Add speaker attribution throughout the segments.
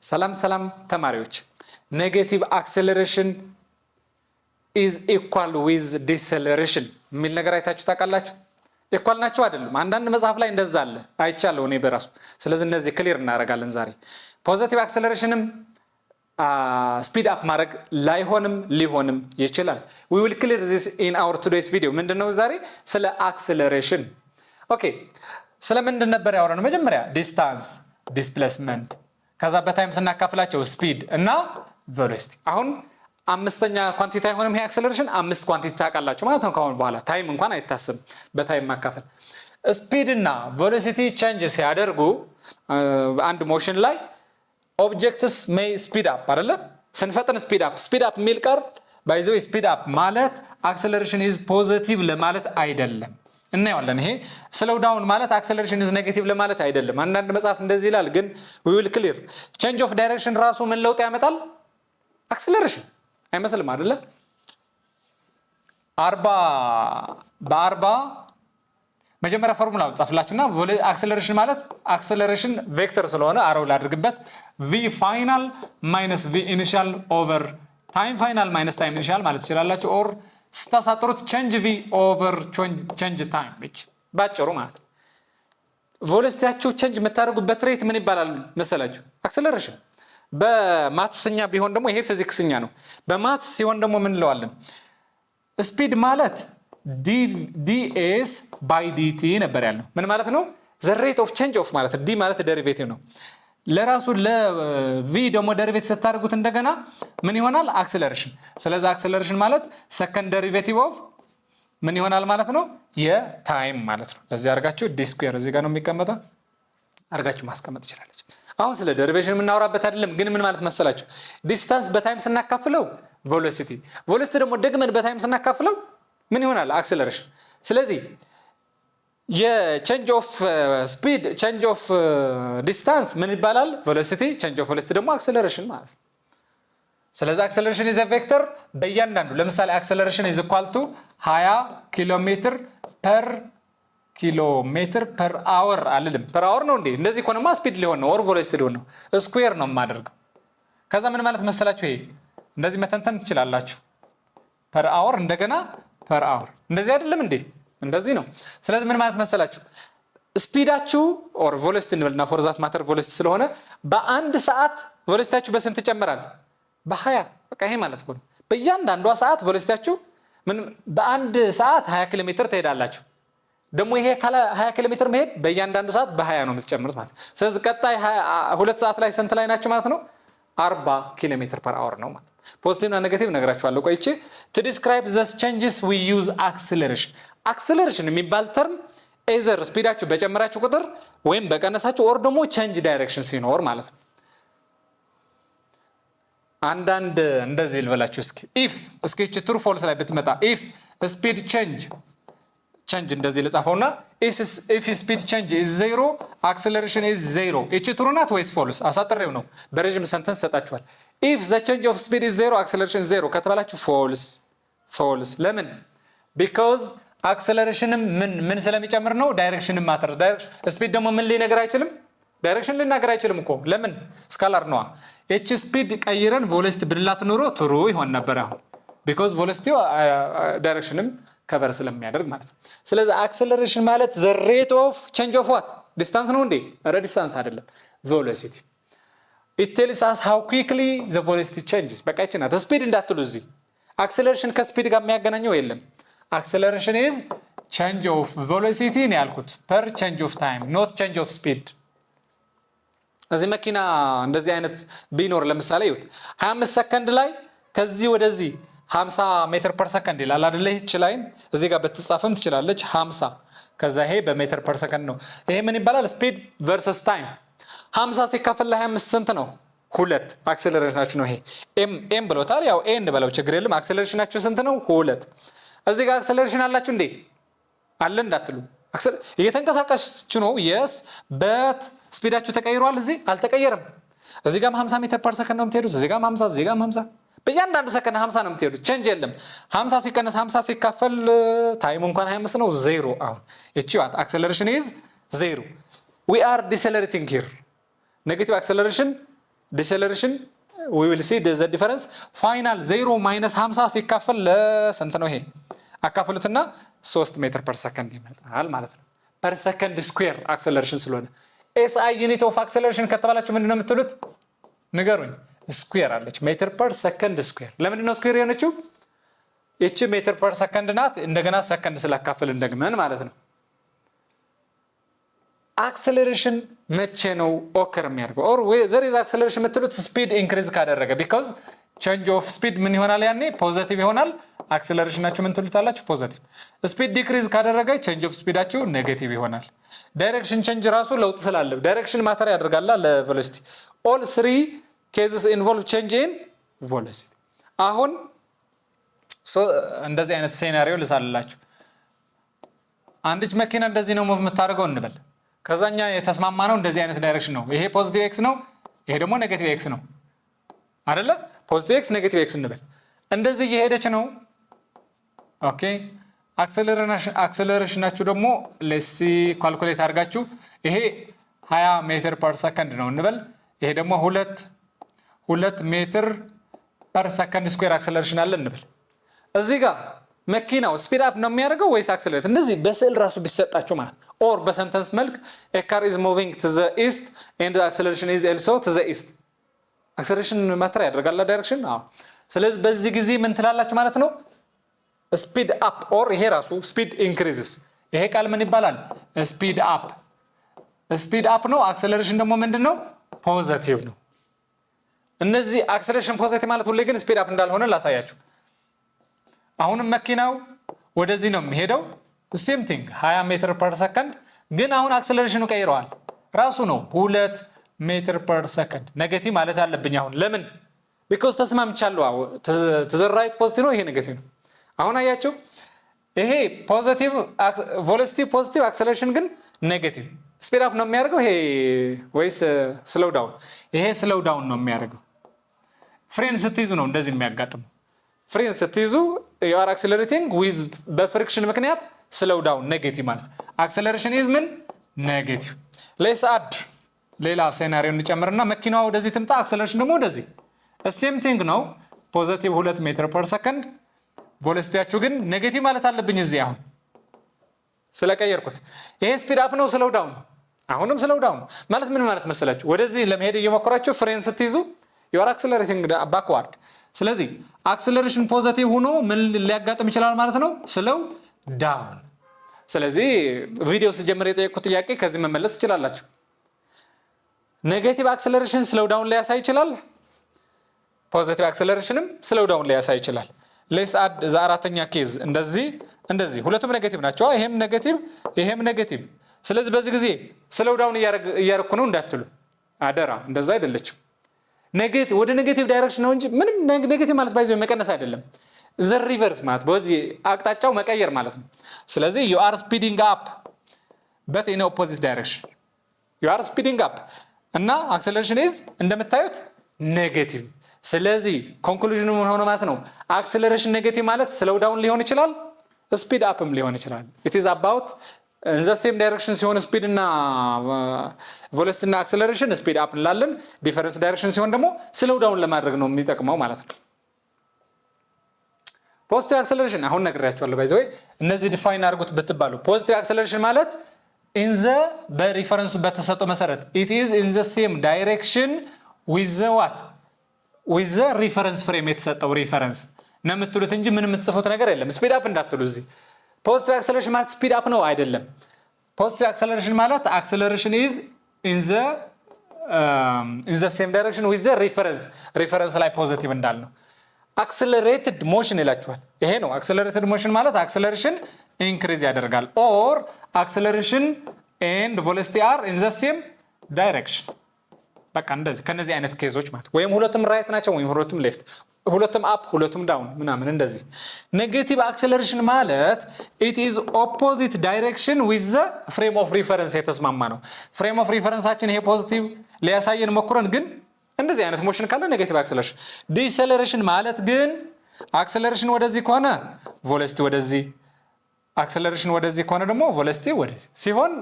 Speaker 1: ሰላም ተማሪዎች ኔጌቲቭ አክሰለሬሽን is equal with deceleration የሚል ነገር አይታችሁ ታውቃላችሁ? ኢኳል ናቸው አይደለም? አንዳንድ መጽሐፍ ላይ እንደዛ አለ አይቻለሁ እኔ በራሱ። ስለዚህ እነዚህ ክሊር እናደርጋለን ዛሬ። ፖዚቲቭ አክሰለሬሽንም ስፒድ አፕ ማድረግ ላይሆንም ሊሆንም ይችላል። we will clear this in our today's video። ምንድነው ዛሬ ስለ አክሰለሬሽን። ኦኬ ስለ ምንድን ነበር ያወራነው? መጀመሪያ ዲስታንስ፣ ዲስፕሌስመንት፣ ከዛ በታይም ስናካፍላቸው ስፒድ እና ቬሎሲቲ። አሁን አምስተኛ ኳንቲቲ አይሆንም ይሄ አክሰለሬሽን፣ አምስት ኳንቲቲ ታውቃላችሁ ማለት ነው። ካሁን በኋላ ታይም እንኳን አይታሰብም በታይም ማካፈል። ስፒድ እና ቬሎሲቲ ቼንጅ ሲያደርጉ አንድ ሞሽን ላይ ኦብጀክትስ ሜይ ስፒድ አፕ አይደለ? ስንፈጥን ስፒድ አፕ የሚል ቃል ባይ ዘ ዌይ ስፒድ አፕ ማለት አክሰለሬሽን ኢዝ ፖዚቲቭ ለማለት አይደለም። እናየዋለን። ይሄ ስሎው ዳውን ማለት አክሰለሬሽን ኢዝ ኔጌቲቭ ለማለት አይደለም። አንዳንድ መጽሐፍ እንደዚህ ይላል፣ ግን we will clear change of direction ራሱ ምን ለውጥ ያመጣል? አክሰለሬሽን አይመስልም አይደለ? 40 መጀመሪያ ፎርሙላው ጻፍላችሁና አክሰለሬሽን ማለት አክሰለሬሽን ቬክተር ስለሆነ አሮው ላድርግበት v final minus v initial over time final minus time initial ማለት ይችላልላችሁ። ኦር ስታሳጥሩት change v over change time ብቻ ባጭሩ ማለት ነው። ቬሎሲቲያችሁ change የምታደርጉበት ሬት ምን ይባላል መሰላችሁ? አክሰለሬሽን። በማትስኛ ቢሆን ደግሞ ይሄ ፊዚክስኛ ነው። በማትስ ሲሆን ደግሞ ምን እንለዋለን? ስፒድ ማለት ds by dt ነበር ያልነው። ምን ማለት ነው? the rate of change of ማለት d ማለት ዴሪቬቲቭ ነው። ለራሱ ለv ደግሞ ዴሪቬቲቭ ስታደርጉት እንደገና ምን ይሆናል? አክሰለሬሽን። ስለዚህ አክሰለሬሽን ማለት ሰከንድ ዴሪቬቲቭ ኦፍ ምን ይሆናል ማለት ነው? የታይም ማለት ነው። ለዚህ አድርጋችሁ d ስኩዌር እዚህ ጋር ነው የሚቀመጠው አድርጋችሁ ማስቀመጥ ትችላለች። አሁን ስለ ዴሪቬሽን የምናወራበት አይደለም፣ ግን ምን ማለት መሰላችሁ? ዲስታንስ በታይም ስናካፍለው ቬሎሲቲ ደግሞ ደግመን በታይም ስናካፍለው ምን ይሆናል? አክሰለሬሽን። ስለዚህ የቼንጅ ኦፍ ስፒድ ቼንጅ ኦፍ ዲስታንስ ምን ይባላል? ቬሎሲቲ። ቼንጅ ኦፍ ቬሎሲቲ ደግሞ አክሰለሬሽን ማለት ነው። ስለዚህ አክሰለሬሽን ኢዝ ቬክተር በእያንዳንዱ ለምሳሌ አክሰለሬሽን ኢዝ ኢኳል ቱ 20 ኪሎ ሜትር ፐር አወር አልልም። ፐር አወር ነው እንዴ? እንደዚህ ከሆነማ ስፒድ ሊሆን ነው ኦር ቬሎሲቲ ሊሆን ነው። ስኩዌር ነው የማደርገው። ከዛ ምን ማለት መሰላችሁ? ይሄ እንደዚህ መተንተን ትችላላችሁ። ፐር አወር እንደገና ፐር አወር እንደዚህ አይደለም እንዴ? እንደዚህ ነው። ስለዚህ ምን ማለት መሰላችሁ? ስፒዳችሁ ኦር ቬሎሲቲ እንበልና ፎር ዛት ማተር ቬሎሲቲ ስለሆነ በአንድ ሰዓት ቬሎሲቲያችሁ በስንት ይጨምራል? በ20። በቃ ይሄ ማለት ነው። በእያንዳንዷ ሰዓት ቬሎሲቲያችሁ ምን በአንድ ሰዓት 20 ኪሎ ሜትር ትሄዳላችሁ። ደግሞ ይሄ 20 ኪሎ ሜትር መሄድ በእያንዳንዱ ሰዓት በ20 ነው የምትጨምሩት ማለት ነው። ስለዚህ ቀጣይ 2 ሰዓት ላይ ስንት ላይ ናችሁ ማለት ነው? 40 ኪሎ ሜትር ፐር አወር ነው ማለት ነው። ፖዚቲቭ እና ኔጌቲቭ ነገራችኋለሁ ቆይቼ። to describe the changes we use acceleration አክሰለሬሽን የሚባል ተርም ኤዘር ስፒዳችሁ በጨመራችሁ ቁጥር ወይም በቀነሳችሁ ኦር ደግሞ ቼንጅ ዳይሬክሽን ሲኖር ማለት ነው። አንዳንድ እንደዚህ ልበላችሁ እስኪ እስኪ ትሩ ፎልስ ላይ ብትመጣ if speed change እንደዚህ ልጻፈውና if speed change is 0 acceleration is 0 እቺ ትሩ ናት ወይስ ፎልስ? አሳጥሬው ነው በረጅም ሰንተንስ ሰጣችኋል። if the change of speed is 0 acceleration is 0 ከተባላችሁ ፎልስ። ለምን? because አክሰለሬሽንም ምን ስለሚጨምር ነው? ዳይሬክሽንም ማተር። ስፒድ ደግሞ ምን ሊነገር አይችልም? ዳይሬክሽን ሊናገር አይችልም እኮ። ለምን? ስካላር ነዋ። እቺ ስፒድ ቀይረን ቬሎሲቲ ብንላት ኑሮ ትሩ ይሆን ነበር። አሁን because ቬሎሲቲ ዳይሬክሽንም ከቨር ስለሚያደርግ ማለት ነው። ስለዚህ አክሰለሬሽን ማለት the rate of change of what? ዲስታንስ ነው እንዴ? ኧረ ዲስታንስ አይደለም፣ ቬሎሲቲ። it tells us how quickly the velocity changes። በቃ ይቺ ናት ስፒድ እንዳትሉ። እዚህ አክሰለሬሽን ከስፒድ ጋር የሚያገናኘው የለም። አክሰለሬሽን is change of velocity ነው ያልኩት per change of time not change of speed። እዚህ መኪና እንደዚህ አይነት ቢኖር ለምሳሌ ይሁት 25 ሰከንድ ላይ ከዚህ ወደዚህ 50 ሜትር ፐር ሰከንድ ይላል አይደለ? ይህች ላይን እዚህ ጋር በትጻፍም ትችላለች 50። ከዛ ይሄ በሜትር ፐር ሰከንድ ነው። ይሄ ምን ይባላል? ስፒድ ቨርሰስ ታይም። 50 ሲካፈል ለ25 ስንት ነው? 2። አክሰለሬሽናችሁ ነው ይሄ። ኤም ብሎታል። ያው ኤ እንበለው ችግር የለም። አክሰለሬሽናችሁ ስንት ነው? 2። እዚህ ጋር አክሰለሬሽን አላችሁ እንዴ? አለ እንዳትሉ። እየተንቀሳቀሳችሁ ነው። የስ በት ስፒዳችሁ ተቀይሯል። እዚህ አልተቀየረም። እዚህ ጋርም 50 ሜትር ፐር ሰከንድ ነው የምትሄዱት። እዚህ ጋርም 50፣ እዚህ ጋርም 50። በእያንዳንዱ ሰከንድ 50 ነው የምትሄዱት። ቼንጅ የለም። 50 ሲቀነስ 50 ሲካፈል ታይሙ እንኳን 25 ነው፣ 0። አሁን እቺ ዋት አክሰለሬሽን ኢዝ 0። we are decelerating here። ኔጌቲቭ አክሰለሬሽን ዲሴለሬሽን we will see the difference ፋይናል 0 - 50 ሲካፈል ለስንት ነው? ይሄ አካፍሉትና 3 ሜትር ፐር ሰከንድ ይመጣል ማለት ነው። ፐር ሰከንድ ስኩዌር አክሰለሬሽን ስለሆነ ኤስአይ ዩኒት ኦፍ አክሰለሬሽን ከተባላችሁ ምንድነው የምትሉት? ንገሩኝ። ስኩዌር አለች ሜትር ፐር ሰከንድ ስኩዌር። ለምንድን ነው ስኩዌር የሆነችው? እቺ ሜትር ፐር ሰከንድ ናት። እንደገና ሰከንድ ስላካፍል እንደግመን ማለት ነው። አክሰለሬሽን መቼ ነው ኦከር የሚያደርገው? ኦር ዘር ኢዝ አክሰለሬሽን የምትሉት ስፒድ ኢንክሪዝ ካደረገ ቢኮዝ ቼንጅ ኦፍ ስፒድ ምን ይሆናል? ያኔ ፖዚቲቭ ይሆናል። አክሰለሬሽናችሁ ምን ትሉታላችሁ? ፖዚቲቭ። ስፒድ ዲክሪዝ ካደረገ ቼንጅ ኦፍ ስፒዳችሁ ኔጌቲቭ ይሆናል። ዳይሬክሽን ቼንጅ ራሱ ለውጥ ስላለው ዳይሬክሽን ማተር ያደርጋል ለቬሎሲቲ። ኦል 3 ኬዝስ ኢንቮልቭ ቼንጅ ኢን ቬሎሲቲ። አሁን እንደዚህ አይነት ሴናሪዮ ልሳልላችሁ። አንዲች መኪና እንደዚህ ነው ሙቭ የምታደርገው እንበል። ከዛኛ የተስማማ ነው እንደዚህ አይነት ዳይሬክሽን ነው። ይሄ ፖዚቲቭ ኤክስ ነው፣ ይሄ ደግሞ ኔጌቲቭ ኤክስ ነው አይደለ? ፖዚቲቭ ኤክስ ኔጌቲቭ ኤክስ እንበል። እንደዚህ እየሄደች ነው። ኦኬ አክሰለሬሽናችሁ ደግሞ ሌሲ ካልኩሌት አድርጋችሁ ይሄ 20 ሜትር ፐር ሰከንድ ነው እንበል። ይሄ ደግሞ 2 ሜትር ፐር ሰከንድ ስኩዌር አክሰለሬሽን አለ እንበል። እዚህ ጋር መኪናው ስፒድ አፕ ነው የሚያደርገው ወይስ አክሰለሬት? እንደዚህ በስዕል ራሱ ቢሰጣችሁ ማለት ኦር በሰንተንስ መልክ a car is moving to the east and the acceleration is also to the east። አክሰለሬሽን ማተር ያደርጋል ዳይሬክሽን። አዎ። ስለዚህ በዚህ ጊዜ ምን ትላላችሁ ማለት ነው? ስፒድ አፕ ኦር ይሄ ራሱ ስፒድ ኢንክሪዝስ። ይሄ ቃል ምን ይባላል? ስፒድ አፕ። ስፒድ አፕ ነው። አክሰለሬሽን ደግሞ ምንድነው? ፖዚቲቭ ነው። እነዚህ አክሰለሬሽን ፖዚቲቭ ማለት ሁሌ ግን ስፒድ አፕ እንዳልሆነ ላሳያችሁ። አሁንም መኪናው ወደዚህ ነው የሚሄደው ሴም ቲንግ 20 ሜትር ፐር ሰከንድ፣ ግን አሁን አክሰለሬሽኑ ቀይረዋል። ራሱ ነው 2 ሜትር ፐር ሰከንድ። ኔጌቲቭ ማለት አለብኝ አሁን። ለምን? ቢኮዝ ተስማምቻለሁ። ተዘራይት ፖዚቲቭ ነው፣ ይሄ ኔጌቲቭ ነው። አሁን አያችሁ፣ ይሄ ፖዚቲቭ ቬሎሲቲ ፖዚቲቭ፣ አክሰለሬሽን ግን ኔጌቲቭ። ስፒድ አፕ ነው የሚያደርገው ይሄ ወይስ ስሎው ዳውን? ይሄ ስሎው ዳውን ነው የሚያደርገው። ፍሬን ስትይዙ ነው እንደዚህ የሚያጋጥመው። ፍሬን ስትይዙ you are accelerating with በፍሪክሽን ምክንያት ስሎው ዳውን ኔጌቲቭ ማለት። አክሰለሬሽን ኢዝ ምን? ኔጌቲቭ። ሌትስ አድ ሌላ ሴናሪዮ እንጨምርና መኪናዋ ወደዚህ ትምጣ፣ አክሰለሬሽን ደግሞ ወደዚህ። ሴም ቲንግ ነው፣ ፖዚቲቭ 2 ሜትር ፐር ሰከንድ። ቬሎሲቲያችሁ ግን ኔጌቲቭ ማለት አለብኝ እዚህ አሁን ስለቀየርኩት። ይሄ ስፒድ አፕ ነው ስሎው ዳውን። አሁንም ስሎው ዳውን ማለት ምን ማለት መሰላችሁ? ወደዚህ ለመሄድ እየሞከራችሁ ፍሬን ስትይዙ you are accelerating backward። ስለዚህ አክሰለሬሽን ፖዚቲቭ ሆኖ ምን ሊያጋጥም ይችላል ማለት ነው? ስሎው ዳውን። ስለዚህ ቪዲዮ ሲጀምር የጠየቁት ጥያቄ ከዚህ መመለስ ትችላላችሁ። ኔጌቲቭ አክሰለሬሽን ስሎው ዳውን ሊያሳይ ይችላል፣ ፖዚቲቭ አክሰለሬሽንም ስሎው ዳውን ሊያሳይ ይችላል። ሌትስ አድ ዘ አራተኛ ኬዝ እንደዚህ ሁለቱም ኔጌቲቭ ናቸው። ይሄም ኔጌቲቭ ይሄም ኔጌቲቭ። ስለዚህ በዚህ ጊዜ ስሎው ዳውን እያረኩ ነው እንዳትሉ አደራ፣ እንደዛ አይደለችም። ኔጌቲቭ ወደ ኔጌቲቭ ዳይሬክሽን ነው እንጂ ምንም ኔጌቲቭ ማለት ባይዘው መቀነስ አይደለም። ዘ ሪቨርስ ማለት በዚህ አቅጣጫው መቀየር ማለት ነው። ስለዚህ you are speeding up but in opposite direction you are speeding up እና acceleration is እንደምታዩት ኔጌቲቭ። ስለዚህ ኮንክሉዥኑ ምን ሆነ ማለት ነው? አክሰለሬሽን ኔጌቲቭ ማለት ስሎው ዳውን ሊሆን ይችላል፣ ስፒድ አፕም ሊሆን ይችላል። it is about in the same direction ሲሆን ስፒድ እና ቬሎሲቲ እና አክሰለሬሽን ስፒድ አፕ እንላለን። ዲፈረንስ ዳይሬክሽን ሲሆን ደግሞ ስሎው ዳውን ለማድረግ ነው የሚጠቅመው ማለት ነው። ፖዚቲቭ አክሰለሬሽን አሁን ነግሬያቸዋለሁ። ባይ ዘ ወይ እነዚህ ዲፋይን አድርጉት ብትባሉ ፖዚቲቭ አክሰለሬሽን ማለት in the በሪፈረንሱ በተሰጠው መሰረት it is in the same direction with the what with the reference frame የተሰጠው ሪፈረንስ ነው የምትሉት እንጂ ምን የምትጽፉት ነገር የለም። ስፒድ አፕ እንዳትሉ እዚህ። ፖዚቲቭ አክሰለሬሽን ማለት ስፒድ አፕ ነው አይደለም። ፖዚቲቭ አክሰለሬሽን ማለት አክሰለሬሽን is in the same direction with the reference ላይ ፖዚቲቭ እንዳልነው። አክሰለሬትድ ሞሽን ይላችኋል። ይሄ ነው አክሰለሬትድ ሞሽን ማለት አክሰለሬሽን ኢንክሪዝ ያደርጋል ኦር አክሰለሬሽን ኤንድ ቬሎሲቲ አር ኢን ዘ ሴም ዳይሬክሽን። በቃ እንደዚህ ከነዚህ አይነት ኬዞች ማለት ወይም ሁለቱም ራይት ናቸው ወይም ሁለቱም ሌፍት፣ ሁለቱም አፕ ሁለቱም ዳውን ምናምን እንደዚህ። ኔጌቲቭ አክሰለሬሽን ማለት it is opposite direction with the frame of reference የተስማማ ነው። ፍሬም ኦፍ ሪፈረንሳችን ይሄ ፖዚቲቭ ሊያሳየን ሞክረን ግን እንደዚህ አይነት ሞሽን ካለ ኔጌቲቭ አክሰለሬሽን። ዲሰለሬሽን ማለት ግን አክሰለሬሽን ወደዚህ ከሆነ ቬሎሲቲ ወደዚህ፣ አክሰለሬሽን ወደዚህ ከሆነ ደግሞ ቬሎሲቲ ወደዚህ ሲሆን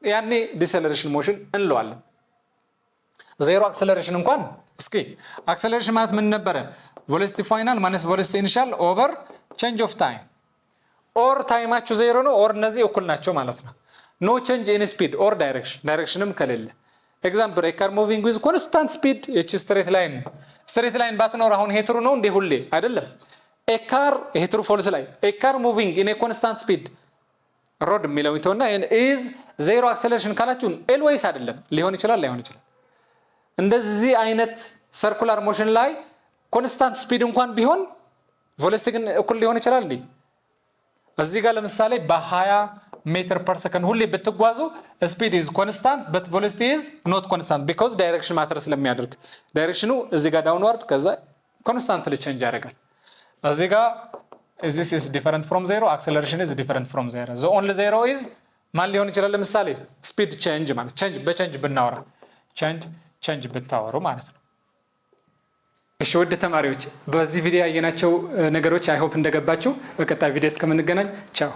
Speaker 1: ያኔ ዲሰለሬሽን ሞሽን እንለዋለን። ዜሮ አክሰለሬሽን እንኳን እስኪ አክሰለሬሽን ማለት ምን ነበረ? ቬሎሲቲ ፋይናል ማይነስ ቬሎሲቲ ኢኒሻል ኦቨር ቼንጅ ኦፍ ታይም ኦር ታይማችሁ ዜሮ ነው ኦር እነዚህ እኩል ናቸው ማለት ነው። ኖ ቼንጅ ኢን ስፒድ ኦር ዳይሬክሽንም ከሌለ ኤግዛምፕል ኤ ካር ሙቪንግ ዊዝ ኮንስታንት ስፒድ እቺ ስትሬት ላይን ባትኖር አሁን ይሄ ትሩ ነው እንዴ? ሁሌ አይደለም። ኤ ካር ይሄ ትሩ ፎልስ ላይ ኤ ካር ሙቪንግ ኢን ኤ ኮንስታንት ስፒድ ሮድ የሚለው ይተውና ኢዝ ዜሮ አክሰለሬሽን ካላችሁ ኤልዌይስ አይደለም፣ ሊሆን ይችላል ላይሆን ይችላል። እንደዚህ አይነት ሰርኩላር ሞሽን ላይ ኮንስታንት ስፒድ እንኳን ቢሆን ቬሎሲቲ ግን እኩል ሊሆን ይችላል እንዴ? እዚህ ጋር ለምሳሌ በ20 ሜትር ፐር ሰከንድ ሁሌ ብትጓዙ ስፒድ ኢዝ ኮንስታንት በት ቬሎሲቲ ኢዝ ኖት ኮንስታንት ቢኮዝ ዳይሬክሽን ማተር ስለሚያደርግ ዳይሬክሽኑ እዚህ ጋር ዳውንዋርድ ከዛ ኮንስታንትሊ ቼንጅ ያደርጋል። እዚህ ጋር this is different from zero acceleration is different from zero the only zero is ማን ሊሆን ይችላል? ለምሳሌ ስፒድ ቼንጅ ማለት ቼንጅ በቼንጅ ብናወራ ቼንጅ ብታወሩ ማለት ነው። እሺ ውድ ተማሪዎች በዚህ ቪዲዮ ያየናቸው ነገሮች አይ ሆፕ እንደገባችሁ በቀጣይ ቪዲዮ እስከምንገናኝ ቻው።